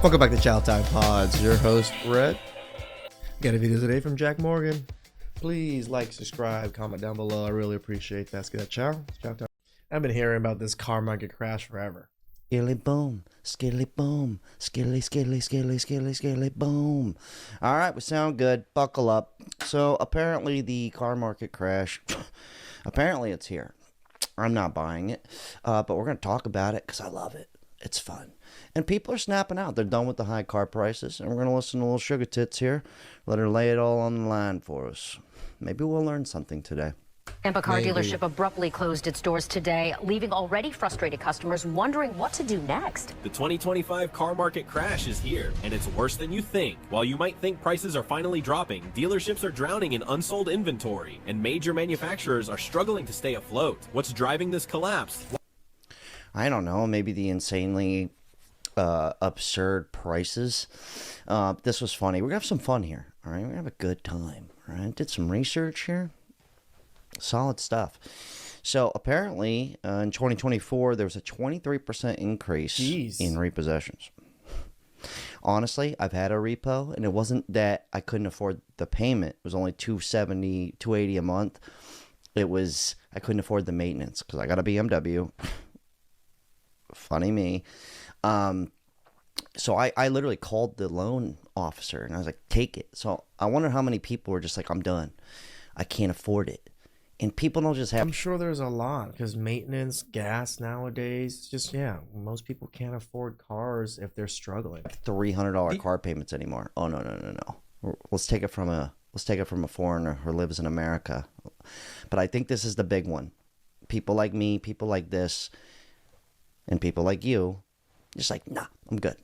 Welcome back to TheChowTimePod. Your host, Red. Got a video today from Jack Morgan. Please like, subscribe, comment down below. I really appreciate that. Let's get that chow. Time. I've been hearing about this car market crash forever. Skilly boom, skilly boom, skilly, skilly, skilly, skilly, skilly boom. All right, we sound good. Buckle up. So apparently the car market crash, apparently it's here. I'm not buying it, but we're going to talk about it because I love it. It's fun. And people are snapping out. They're done with the high car prices. And we're going to listen to little sugar tits here. Let her lay it all on the line for us. Maybe we'll learn something today. Tampa car dealership abruptly closed its doors today, leaving already frustrated customers wondering what to do next. The 2025 car market crash is here, and it's worse than you think. While you might think prices are finally dropping, dealerships are drowning in unsold inventory, and major manufacturers are struggling to stay afloat. What's driving this collapse? I don't know. Maybe the insanely absurd prices. This was funny. We're going to have some fun here. All right. We're going to have a good time. All right. Did some research here. Solid stuff. So apparently in 2024, there was a 23% increase in repossessions. Honestly, I've had a repo, and it wasn't that I couldn't afford the payment. It was only $270, $280 a month. It was I couldn't afford the maintenance because I got a BMW. Funny me. So I literally called the loan officer, and I was like, take it. So I wonder how many people were just like, I'm done. I can't afford it. And people don't just have... I'm sure there's a lot because maintenance, gas nowadays, just, most people can't afford cars if they're struggling. $300 car payments anymore. Oh, no. Let's take it from a foreigner who lives in America. But I think this is the big one. People like me, people like this, and people like you, just like, nah, I'm good.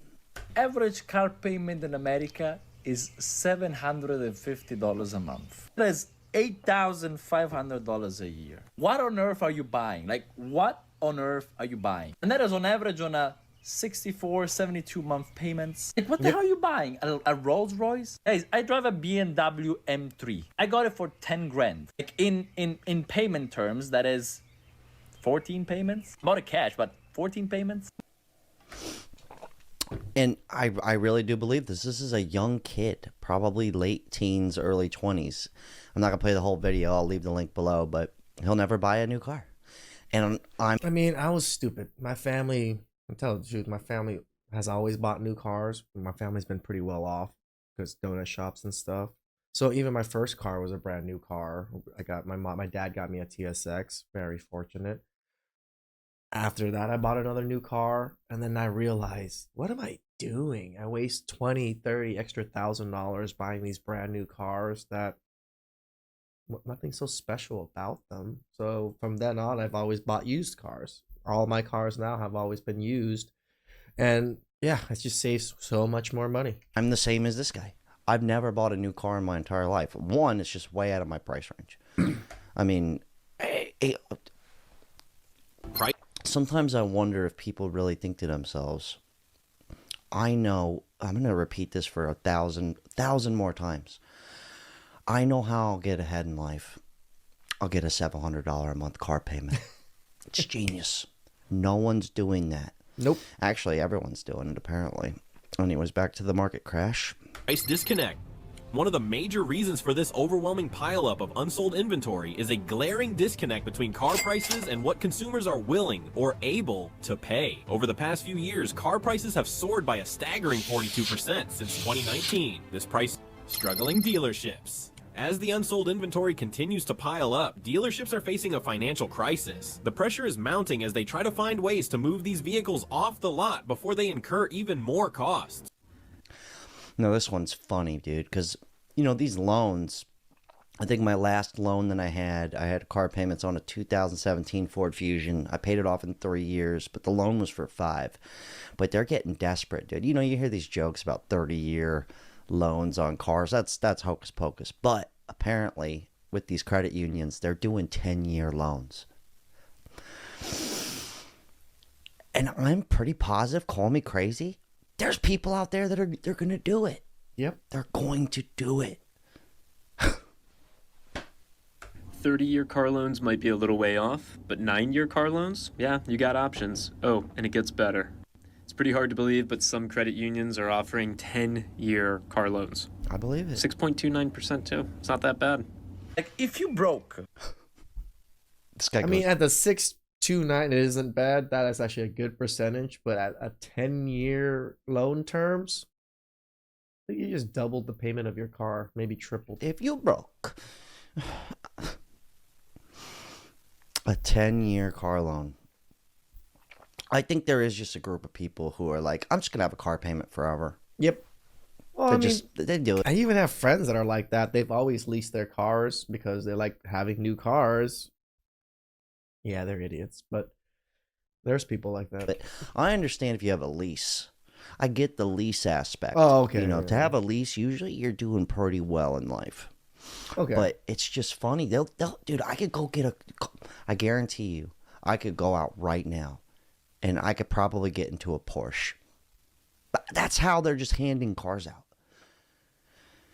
Average car payment in America is $750 a month. That is $8,500 a year. What on earth are you buying? Like, what on earth are you buying? And that is on average on a 64, 72 month payments. Like, what the hell are you buying? A Rolls Royce? Guys, I drive a BMW M3. I got it for 10 grand. Like, in payment terms, that is 14 payments. Not a cash, but 14 payments. And I really do believe this. This is a young kid, probably late teens, early 20s. I'm not going to play the whole video. I'll leave the link below, but he'll never buy a new car. And I was stupid. My family, I'll tell you the truth, my family has always bought new cars. My family's been pretty well off because donut shops and stuff. So even my first car was a brand new car. I got my dad got me a TSX. Very fortunate. After that, I bought another new car, and then I realized, what am I doing? I waste $20, $30 extra $1,000 buying these brand new cars that nothing so special about them. So from then on, I've always bought used cars. All my cars now have always been used, and it just saves so much more money. I'm the same as this guy. I've never bought a new car in my entire life. One, it's just way out of my price range. I mean, sometimes I wonder if people really think to themselves, I know, I'm going to repeat this for 1,000 more times. I know how I'll get ahead in life. I'll get a $700 a month car payment. It's genius. No one's doing that. Nope. Actually, everyone's doing it, apparently. Anyways, back to the market crash. Price disconnect. One of the major reasons for this overwhelming pileup of unsold inventory is a glaring disconnect between car prices and what consumers are willing or able to pay. Over the past few years, car prices have soared by a staggering 42% since 2019. This price struggling dealerships. As the unsold inventory continues to pile up, dealerships are facing a financial crisis. The pressure is mounting as they try to find ways to move these vehicles off the lot before they incur even more costs. No, this one's funny, dude, because, these loans, I think my last loan that I had car payments on a 2017 Ford Fusion. I paid it off in 3 years, but the loan was for 5. But they're getting desperate, dude. You hear these jokes about 30-year loans on cars. That's hocus pocus. But apparently, with these credit unions, they're doing 10-year loans. And I'm pretty positive, call me crazy, there's people out there that they're going to do it. Yep. They're going to do it. 30-year car loans might be a little way off, but 9-year car loans? Yeah, you got options. Oh, and it gets better. pretty hard to believe, but some credit unions are offering 10-year car loans. I believe it. 6.29% too. It's not that bad. Like, if you broke, This guy I goes, mean, at the 6.29, it isn't bad. That is actually a good percentage. But at a 10-year loan terms, I think you just doubled the payment of your car, maybe tripled. if you broke a 10-year car loan, I think there is just a group of people who are like, I'm just going to have a car payment forever. Yep. Well, They do it. I even have friends that are like that. They've always leased their cars because they like having new cars. Yeah, they're idiots, but there's people like that. But I understand if you have a lease. I get the lease aspect. Oh, okay. You know, yeah, to have a lease, usually you're doing pretty well in life. okay. But it's just funny. Dude, I could go get I guarantee you, I could go out right now and I could probably get into a Porsche. But that's how they're just handing cars out.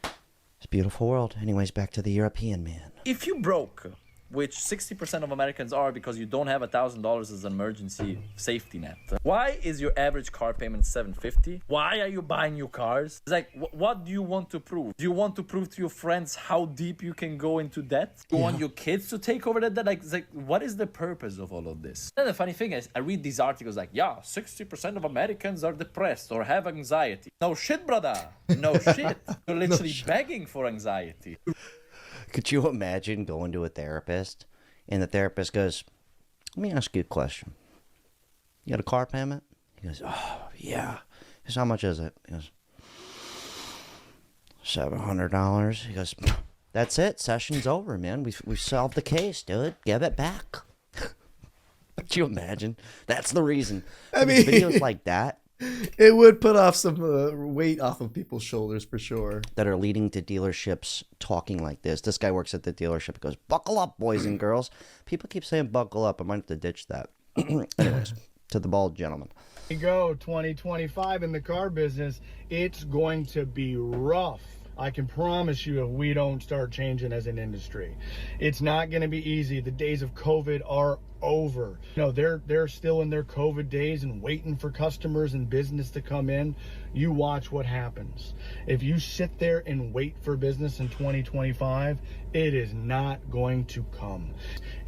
It's a beautiful world. Anyways, back to the European man. if you broke, which 60% of Americans are because you don't have $1,000 as an emergency safety net. Why is your average car payment $750? Why are you buying new cars? It's like, what do you want to prove? Do you want to prove to your friends how deep you can go into debt? Do you want your kids to take over that debt? Like, it's like, what is the purpose of all of this? And the funny thing is, I read these articles like, yeah, 60% of Americans are depressed or have anxiety. No shit, brother. No shit. You're literally begging for anxiety. Could you imagine going to a therapist and the therapist goes, let me ask you a question. You got a car payment? He goes, oh, yeah. He goes, how much is it? He goes, $700. He goes, that's it. Session's over, man. We've solved the case, dude. Give it back. Could you imagine? That's the reason. I mean, videos like that it would put off some weight off of people's shoulders for sure. that are leading to dealerships talking like this. This guy works at the dealership. He goes, buckle up, boys and girls. People keep saying buckle up. I might have to ditch that. Anyways, to the bald gentleman. We go 2025 in the car business, it's going to be rough. I can promise you if we don't start changing as an industry. It's not going to be easy. The days of COVID are over. No, they're still in their COVID days and waiting for customers and business to come in. You watch what happens. If you sit there and wait for business in 2025, it is not going to come.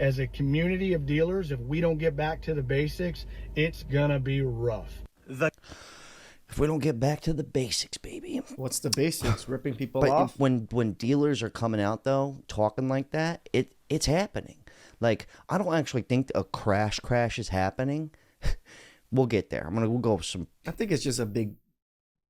As a community of dealers, if we don't get back to the basics, it's going to be rough. If we don't get back to the basics, baby. What's the basics? Ripping people But off? when dealers are coming out though, talking like that, it's happening. Like, I don't actually think a crash is happening. We'll get there. We'll go with some. I think it's just a big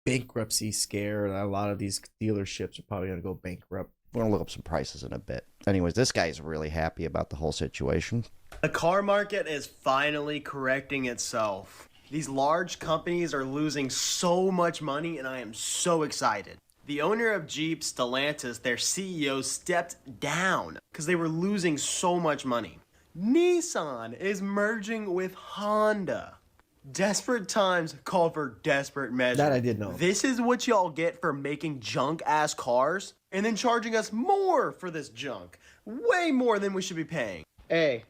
bankruptcy scare. A lot of these dealerships are probably going to go bankrupt. We're gonna look up some prices in a bit. Anyways, this guy's really happy about the whole situation. The car market is finally correcting itself. These large companies are losing so much money, and I am so excited. The owner of Jeep, Stellantis, their CEO, stepped down because they were losing so much money. Nissan is merging with Honda. Desperate times call for desperate measures. That I did know. This is what y'all get for making junk-ass cars and then charging us more for this junk. Way more than we should be paying. Hey.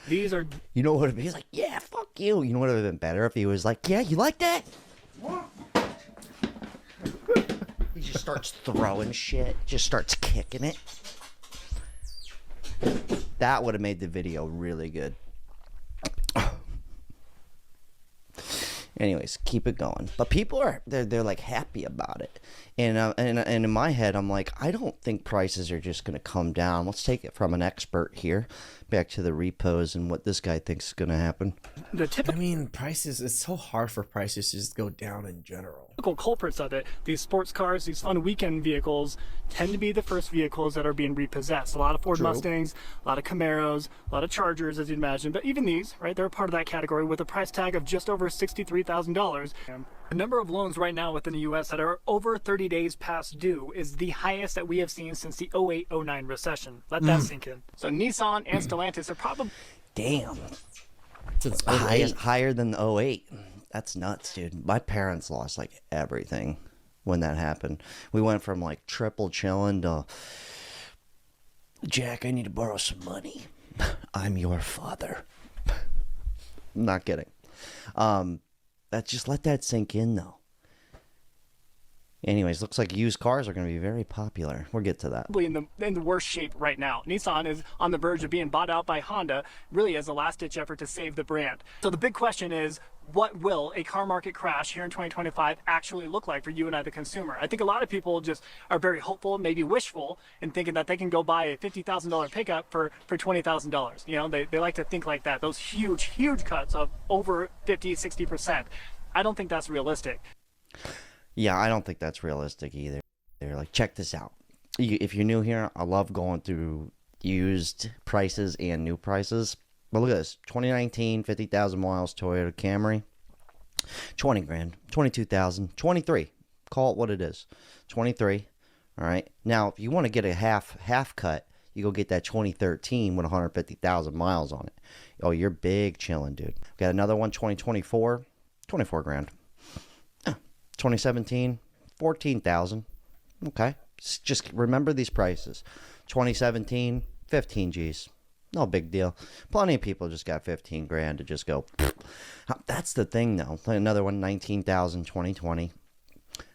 These are You know what? He's like, yeah, fuck you. You know what would have been better if he was like, yeah, you like that? He just starts throwing shit, just starts kicking it. That would have made the video really good. Anyways, keep it going. But people are they're like happy about it, and in my head, I'm like, I don't think prices are just gonna come down. Let's take it from an expert here, back to the repos and what this guy thinks is gonna happen. the I typical mean, prices, it's so hard for prices to just go down in general. culprits of it. These sports cars, these fun weekend vehicles, tend to be the first vehicles that are being repossessed. A lot of Ford True. Mustangs, a lot of Camaros, a lot of Chargers, as you'd imagine. But even these, right, they're part of that category with a price tag of just over $63,000. The number of loans right now within the U.S. that are over 30 days past due is the highest that we have seen since the 08-09 recession. Let that sink in. So Nissan and Stellantis are probably... Damn, Since higher than the '08. That's nuts, dude. My parents lost like everything when that happened. We went from like triple chilling to, Jack, I need to borrow some money. I'm your father. I'm not kidding. Just let that sink in, though. Anyways, looks like used cars are going to be very popular. We'll get to that. In the worst shape right now. Nissan is on the verge of being bought out by Honda, really as a last-ditch effort to save the brand. So the big question is, what will a car market crash here in 2025 actually look like for you and I, the consumer? I think a lot of people just are very hopeful, maybe wishful, in thinking that they can go buy a $50,000 pickup for $20,000. You know, they like to think like that. Those huge cuts of over 50, 60%. I don't think that's realistic. Yeah, I don't think that's realistic either. They're like, check this out. If you're new here, I love going through used prices and new prices. But look at this. 2019, 50,000 miles Toyota Camry. 20 grand. 22,000. 23. Call it what it is. 23. All right. Now, if you want to get a half cut, you go get that 2013 with 150,000 miles on it. Oh, you're big chilling, dude. Got another one, 2024. 24 grand. 2017, 14,000. Okay. Just remember these prices. 2017, 15 G's. No big deal. Plenty of people just got 15 grand to just go. That's the thing, though. Another one, 19,000, 2020.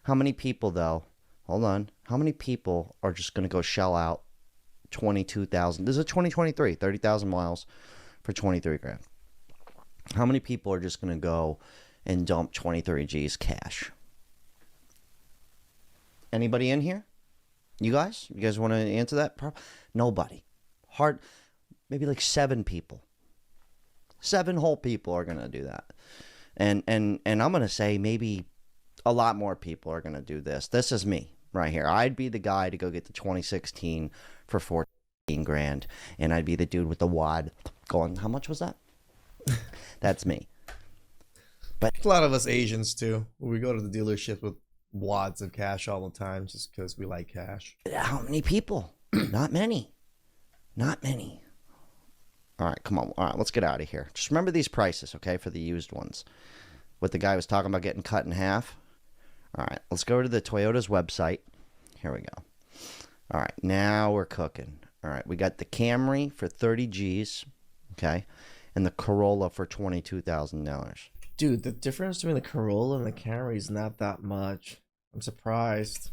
How many people, though? Hold on. How many people are just going to go shell out 22,000? This is a 2023, 30,000 miles for 23 grand. How many people are just going to go and dump 23 G's cash? Anybody in here? You guys? You guys want to answer that? Nobody. Hard. Maybe like 7 people. 7 whole people are going to do that. And I'm going to say maybe a lot more people are going to do this. This is me right here. I'd be the guy to go get the 2016 for 14 grand. And I'd be the dude with the wad going, how much was that? That's me. But a lot of us Asians too. We go to the dealership with wads of cash all the time just because we like cash. How many people? Not many. Not many. All right, come on. All right, let's get out of here. Just remember these prices, okay, for the used ones. What the guy was talking about getting cut in half. All right, let's go to the Toyota's website. Here we go. All right, now we're cooking. All right, we got the Camry for 30 G's, okay, and the Corolla for $22,000. Dude, the difference between the Corolla and the Camry is not that much. I'm surprised.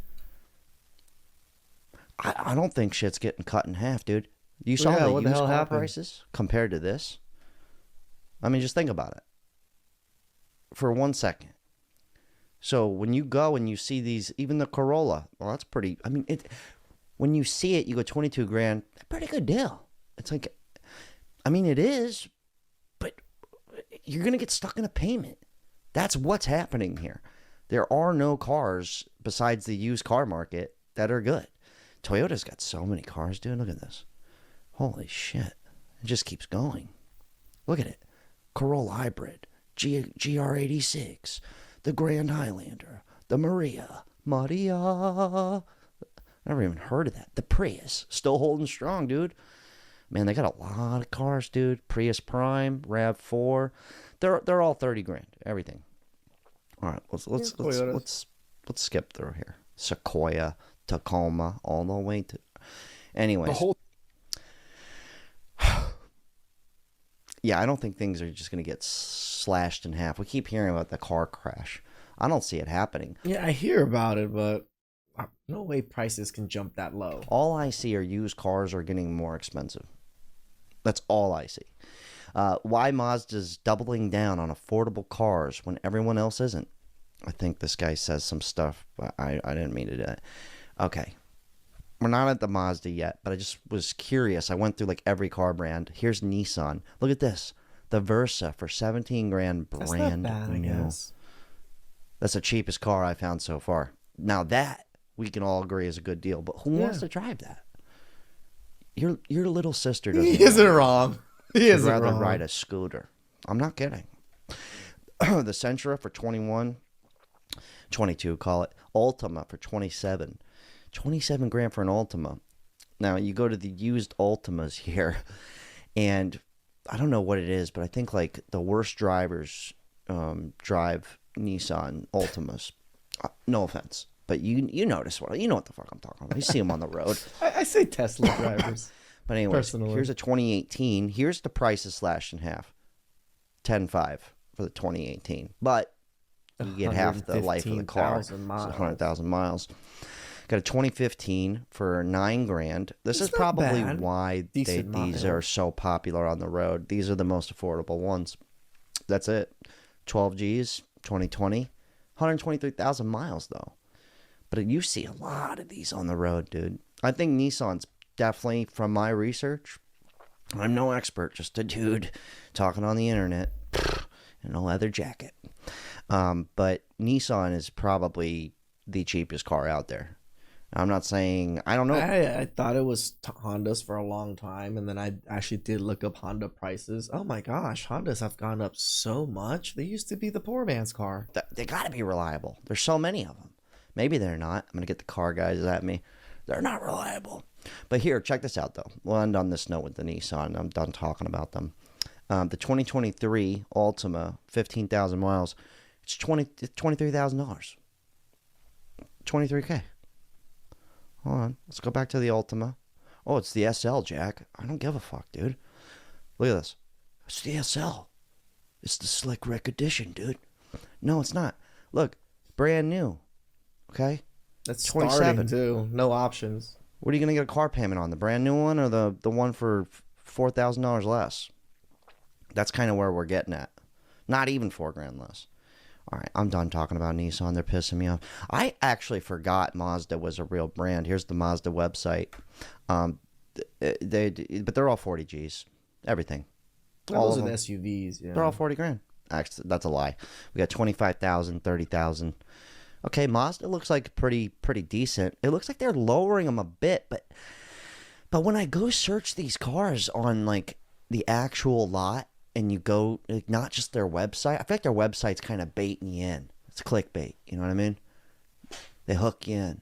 I don't think shit's getting cut in half, dude. You saw the used car prices compared to this? I mean, just think about it for 1 second. So when you go and you see these, even the Corolla, well, that's pretty, I mean, when you see it, you go 22 grand, pretty good deal. It's like, I mean, it is, but you're going to get stuck in a payment. That's what's happening here. There are no cars besides the used car market that are good. Toyota's got so many cars, dude. Look at this. Holy shit. It just keeps going. Look at it. Corolla Hybrid, GR86, the Grand Highlander, the Maria. I never even heard of that. The Prius, still holding strong, dude. Man, they got a lot of cars, dude. Prius Prime, RAV4. They're all 30 grand. Everything. All right, let's skip through here. Sequoia, Tacoma, all the way to. Anyways. Yeah, I don't think things are just going to get slashed in half. We keep hearing about the car crash. I don't see it happening. Yeah, I hear about it, but no way prices can jump that low. All I see are used cars are getting more expensive. That's all I see. Why Mazda's doubling down on affordable cars when everyone else isn't? I think this guy says some stuff, but I didn't mean to do that. Okay. We're not at the Mazda yet, but I just was curious. I went through like every car brand. Here's Nissan. Look at this. The Versa for 17 grand brand That's not bad, I guess. That's the cheapest car I found so far. Now that we can all agree is a good deal, but who wants to drive that? Your little sister doesn't. He isn't wrong. He isn't rather wrong. ride a scooter. I'm not kidding. The Sentra for 21, 22, call it. Altima for 27. 27 grand for an Altima. Now, you go to the used Altimas here, and I don't know what it is, but I think like the worst drivers drive Nissan Altimas. No offense, but you notice what the fuck I'm talking about. You see them on the road. I say Tesla drivers. But anyway, personally. Here's a 2018. Here's the prices slashed in half. 10.5 for the 2018, but you get half the life of the car. 115,000 miles. 100,000 miles. Got a 2015 for $9,000. This is not probably bad. why these miles. are so popular on the road. These are the most affordable ones. That's it. 12 Gs, 2020, 123,000 miles though. But you see a lot of these on the road, dude. I think Nissan's definitely, from my research, I'm no expert, just a dude talking on the internet in a leather jacket. But Nissan is probably the cheapest car out there. I'm not saying, I don't know. I thought it was Hondas for a long time, and then I actually did look up Honda prices. Oh my gosh, Hondas have gone up so much. They used to be the poor man's car. They got to be reliable. There's so many of them. Maybe they're not. I'm going to get the car guys at me. They're not reliable. But here, check this out, though. We'll end on this note with the Nissan. I'm done talking about them. The 2023 Altima, 15,000 miles, it's $23,000. $23K. Hold on. Let's go back to the Altima. Oh, it's the SL, Jack. I don't give a fuck, dude. Look at this. It's the SL. It's the Slick Rick edition, dude. No, it's not. Look, brand new. Okay? That's 27. starting too. No options. What are you going to get a car payment on? The brand new one or the one for $4,000 less? That's kind of where we're getting at. Not even $4,000 less. All right, I'm done talking about Nissan. They're pissing me off. I actually forgot Mazda was a real brand. Here's the Mazda website. But they're all 40 Gs. Everything. All those are the SUVs. Yeah. They're all 40 grand. Actually, that's a lie. We got 25,000, 30,000. Okay, Mazda looks like pretty decent. It looks like they're lowering them a bit, but when I go search these cars on like the actual lot, and you go, like, not just their website. I feel like their website's kind of baiting you in. It's clickbait. You know what I mean? They hook you in.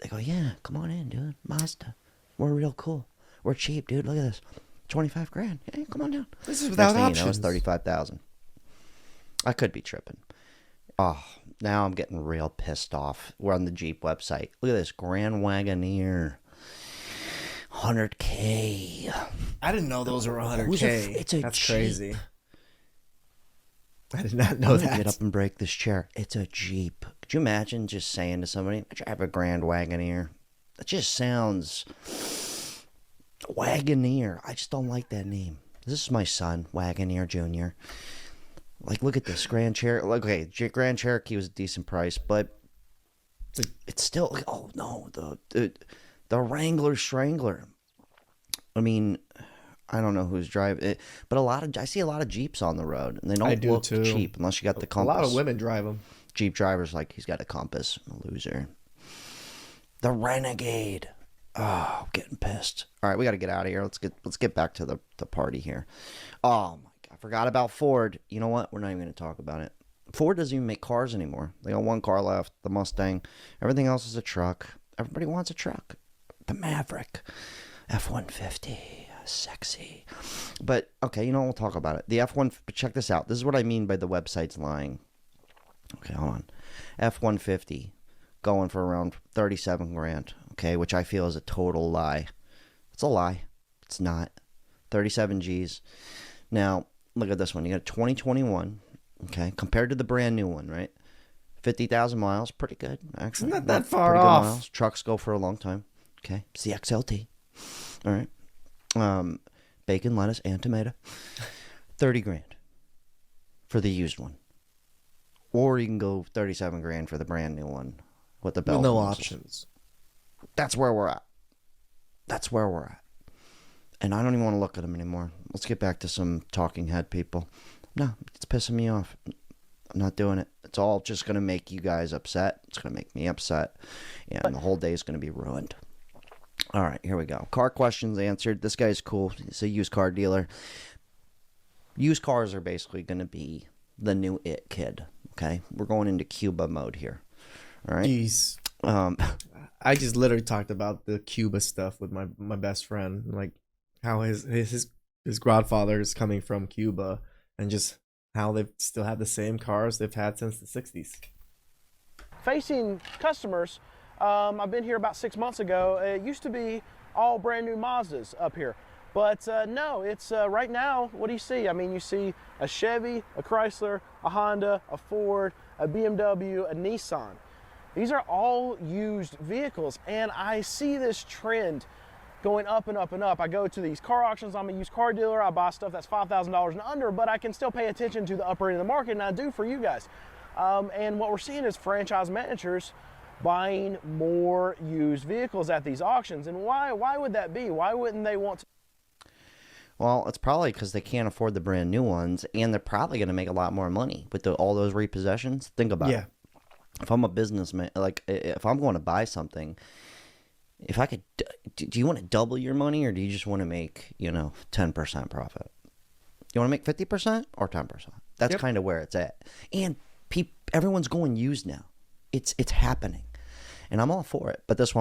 They go, yeah, come on in, dude. Mazda. We're real cool. We're cheap, dude. Look at this. 25 grand. Yeah, come on down. This is without options. You know, it's 35,000. I could be tripping. Oh, now I'm getting real pissed off. We're on the Jeep website. Look at this. Grand Wagoneer. 100K. I didn't know those were 100K. That's Jeep. crazy. I did not know that. Get up and break this chair. It's a Jeep. Could you imagine just saying to somebody, I drive a Grand Wagoneer? That just sounds... Wagoneer. I just don't like that name. This is my son, Wagoneer Jr. Like, look at this. Grand Cherokee. Okay, Grand Cherokee was a decent price, but it's still... Oh, no. The Wrangler Strangler. I mean, I don't know who's driving it, but I see a lot of Jeeps on the road, and they don't look cheap unless you got the compass. A lot of women drive them. Jeep drivers like, he's got a compass. A loser. The Renegade. Oh, I'm getting pissed. All right, we got to get out of here. Let's get back to the party here. Oh my God, I forgot about Ford. You know what? We're not even going to talk about it. Ford doesn't even make cars anymore. They got one car left, the Mustang. Everything else is a truck. Everybody wants a truck. The Maverick. F-150. Sexy. But, okay, you know, we'll talk about it. The F-1... But check this out. This is what I mean by the website's lying. Okay, hold on. F-150 going for around 37 grand, okay, which I feel is a total lie. It's a lie. It's not. 37 Gs. Now, look at this one. You got a 2021, okay, compared to the brand new one, right? 50,000 miles. Pretty good, actually. It's not that far off. Miles. Trucks go for a long time. Okay, it's the XLT. All right. Bacon, lettuce, and tomato. 30 grand for the used one. Or you can go 37 grand for the brand new one with the bell. No options. That's where we're at. That's where we're at. And I don't even want to look at them anymore. Let's get back to some talking head people. No, it's pissing me off. I'm not doing it. It's all just going to make you guys upset. It's going to make me upset. And the whole day is going to be ruined. All right, here we go. Car questions answered. This guy's cool. He's a used car dealer. Used cars are basically going to be the new it kid. Okay, we're going into Cuba mode here. All right. Jeez. I just literally talked about the Cuba stuff with my best friend, like how his godfather is coming from Cuba, and just how they still have the same cars they've had since the 60s. Facing customers. I've been here about 6 months ago. It used to be all brand new Mazdas up here. But no, it's right now, what do you see? I mean, you see a Chevy, a Chrysler, a Honda, a Ford, a BMW, a Nissan. These are all used vehicles, and I see this trend going up and up and up. I go to these car auctions. I'm a used car dealer. I buy stuff that's $5,000 and under, but I can still pay attention to the upper end of the market, and I do for you guys. And what we're seeing is franchise managers buying more used vehicles at these auctions. And why would that be? Why wouldn't they want to? Well, it's probably because they can't afford the brand new ones, and they're probably going to make a lot more money with all those repossessions. Think about it. If I'm a businessman, like if I'm going to buy something, if I could, do you want to double your money, or do you just want to make 10% profit? You want to make 50% or 10%? That's kind of where it's at. And everyone's going used now. It's happening. And I'm all for it. But this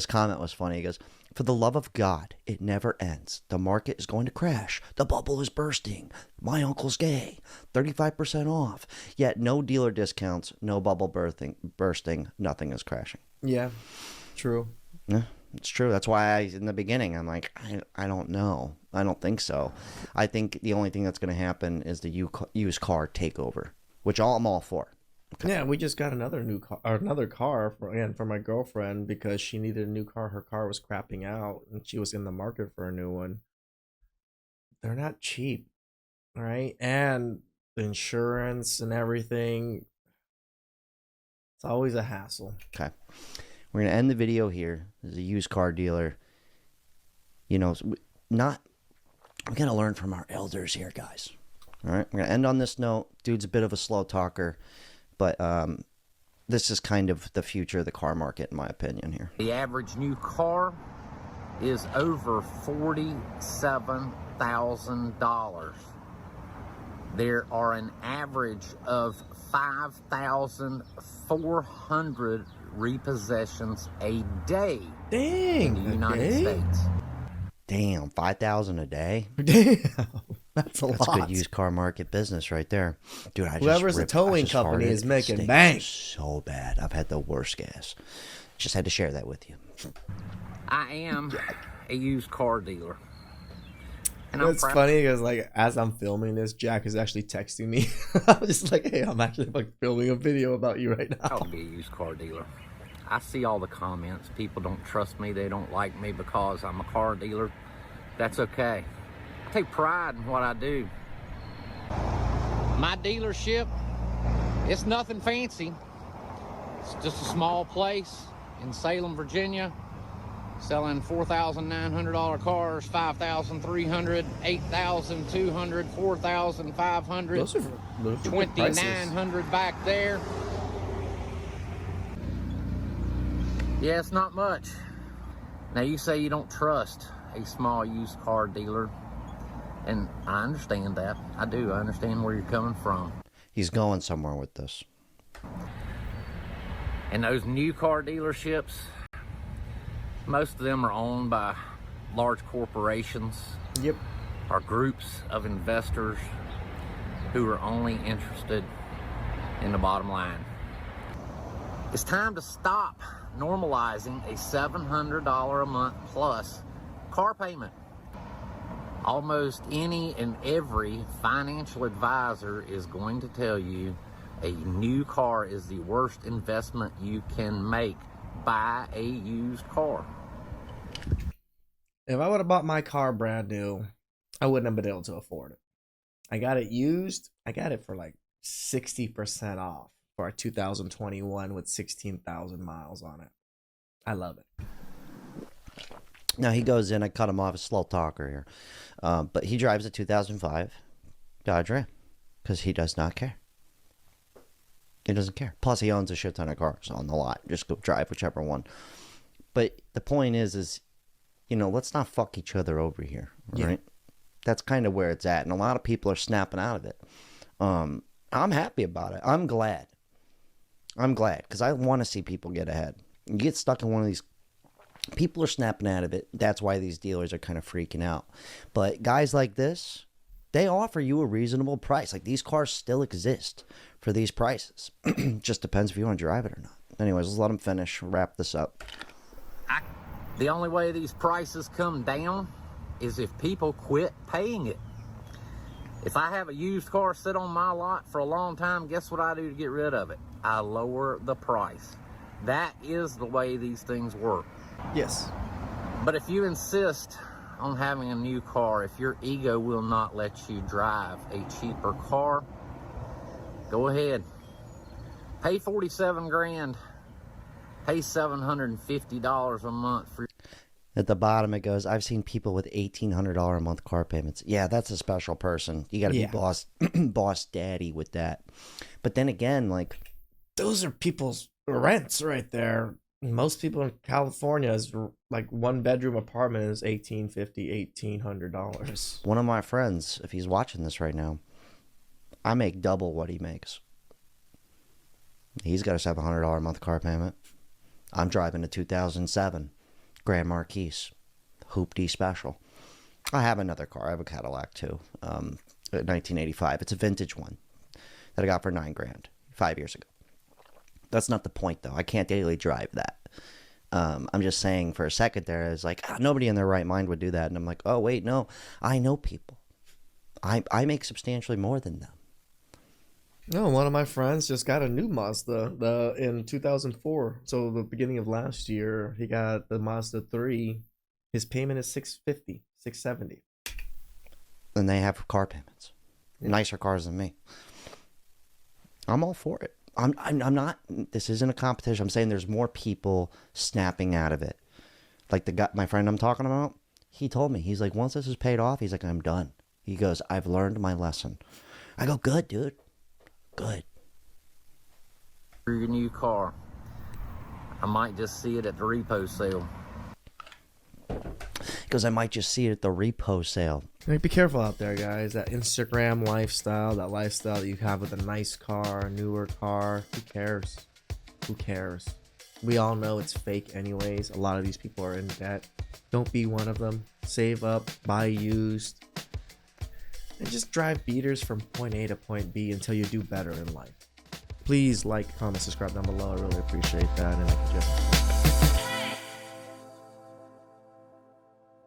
comment was funny. He goes, "For the love of God, it never ends. The market is going to crash. The bubble is bursting. My uncle's gay. 35% off. Yet no dealer discounts, no bubble bursting, nothing is crashing." Yeah, true. Yeah, it's true. That's why in the beginning, I'm like, I don't know. I don't think so. I think the only thing that's going to happen is the used car takeover, which I'm all for. Okay. Yeah, we just got another car for my girlfriend because she needed a new car. Her car was crapping out, and she was in the market for a new one. They're not cheap, right? And the insurance and everything, it's always a hassle. Okay, we're gonna end the video here. As a used car dealer, we gotta learn from our elders here, guys. All right, we're gonna end on this note. Dude's a bit of a slow talker. But this is kind of the future of the car market, in my opinion, here. The average new car is over $47,000. There are an average of 5,400 repossessions a day in the United States. Damn, 5,000 a day? Damn. That's a lot. That's good used car market business right there. Dude, whoever's the towing company is making bank. So bad. I've had the worst gas. Just had to share that with you. I am a used car dealer. And it's funny because, like, as I'm filming this, Jack is actually texting me. I'm just like, hey, I'm actually filming a video about you right now. I'll be a used car dealer. I see all the comments. People don't trust me. They don't like me because I'm a car dealer. That's okay. I take pride in what I do. My dealership, it's nothing fancy. It's just a small place in Salem, Virginia, selling $4,900 cars, $5,300, $8,200, $4,500, those are $2,900 back there. Yeah, it's not much. Now you say you don't trust a small used car dealer. And I understand that. I do. I understand where you're coming from. He's going somewhere with this. And those new car dealerships, most of them are owned by large corporations. Yep. Or groups of investors who are only interested in the bottom line. It's time to stop normalizing a $700 a month plus car payment. Almost any and every financial advisor is going to tell you a new car is the worst investment you can make. Buy a used car. If I would have bought my car brand new, I wouldn't have been able to afford it. I got it used. I got it for like 60% off for a 2021 with 16,000 miles on it. I love it. Now he goes in. I cut him off, a slow talker here. But he drives a 2005 Dodge Ram because he does not care. He doesn't care. Plus, he owns a shit ton of cars on the lot. Just go drive whichever one. But the point is, let's not fuck each other over here, right? Yeah. That's kind of where it's at. And a lot of people are snapping out of it. I'm happy about it. I'm glad because I want to see people get ahead. You get stuck in one of these. People are snapping out of it. That's why these dealers are kind of freaking out. But guys like this, they offer you a reasonable price. Like, these cars still exist for these prices. Just depends if you want to drive it or not. Anyways, let's let them finish. Wrap this up. The only way these prices come down is if people quit paying it. If I have a used car sit on my lot for a long time, guess what I do to get rid of it? I lower the price. That is the way these things work. Yes. But if you insist on having a new car, if your ego will not let you drive a cheaper car, go ahead. Pay 47 grand. Pay $750 a month for. At the bottom it goes, I've seen people with $1,800 a month car payments. Yeah, that's a special person. You got to be boss daddy with that. But then again, like, those are people's rents right there. Most people in California is like 1-bedroom apartment is $1,850, $1,800. One of my friends, if he's watching this right now, I make double what he makes. He's got a $700 a month car payment. I'm driving a 2007 Grand Marquis Hoopty Special. I have another car. I have a Cadillac too, a 1985. It's a vintage one that I got for $9 grand 5 years ago. That's not the point though. I can't daily drive that. I'm just saying for a second there, it's like, nobody in their right mind would do that. And I'm like, oh wait, no, I know people. I make substantially more than them. No, one of my friends just got a new Mazda in 2004. So the beginning of last year, he got the Mazda 3. His payment is $650, $670. And they have car payments. Yeah. Nicer cars than me. I'm all for it. I'm not, this isn't a competition. I'm saying there's more people snapping out of it. Like the guy, my friend I'm talking about, he told me, he's like, once this is paid off, he's like, I'm done. He goes, I've learned my lesson. I go, good, dude. Good. For your new car, I might just see it at the repo sale. Because I might just see it at the repo sale. Like, be careful out there, guys. That Instagram lifestyle, that lifestyle that you have with a nice car, a newer car. Who cares? Who cares? We all know it's fake anyways. A lot of these people are in debt. Don't be one of them. Save up, buy used, and just drive beaters from point A to point B until you do better in life. Please like, comment, subscribe down below. I really appreciate that. And